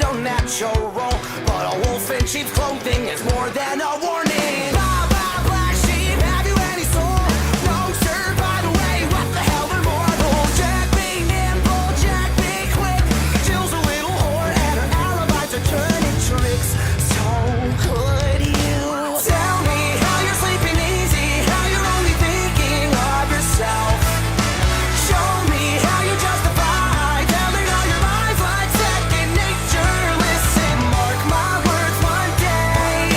so natural. But a wolf in sheep's clothing is more than a warning. Blah, blah, black sheep, have you any soul? No, sir, by the way, what the hell are mortals? Jack be nimble, Jack be quick. Jill's a little whore and her alibis are turning tricks. So could you tell me how you're sleeping easy, how you're only thinking of yourself? Show me how you justify telling all your lies like second nature. Listen, mark my words, one day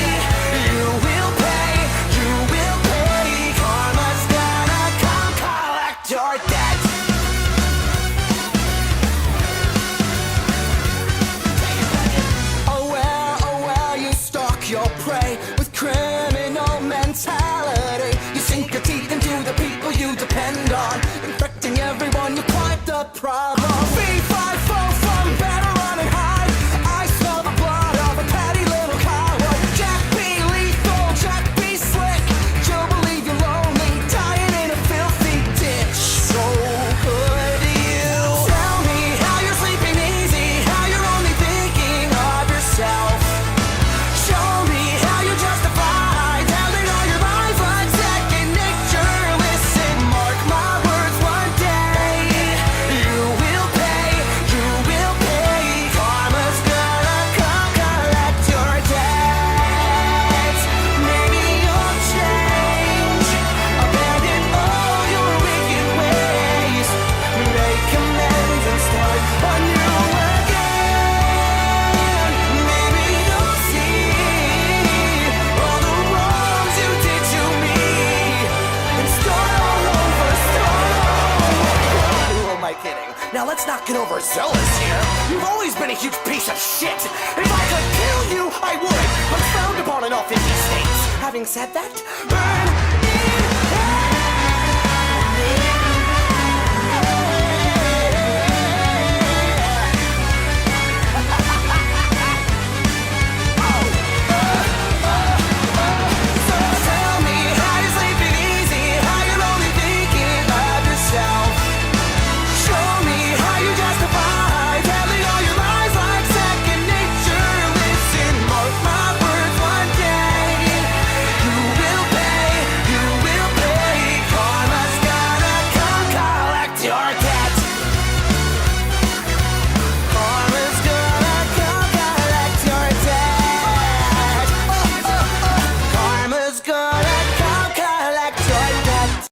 you will pay, you will pay. Karma's gonna come collect your debt. Oh well, you stalk your prey with criminal mentality. You sink your teeth into the people you depend on, infecting everyone, you're quite the problem. B5 from better running high. I smell the blood of a petty little coward. Jack be lethal, Jack be slick. You'll believe you're lonely, dying in a filthy ditch. So could you tell me how you're sleeping easy, how you're only thinking of yourself? Show me how you justify telling all your lies like second nature. Listen, mark my words, one day you will pay, you will pay. Karma's gonna come collect your debt. Maybe you'll change, abandon all your wicked ways, make amends and start anew again. Maybe you'll see all the wrongs you did to me and start all over, start all over. Who am I kidding? Now let's not get overzealous here. You've always been a huge piece of shit. If I could kill you, I would, but it's frowned upon in all 50 states. Having said that, burn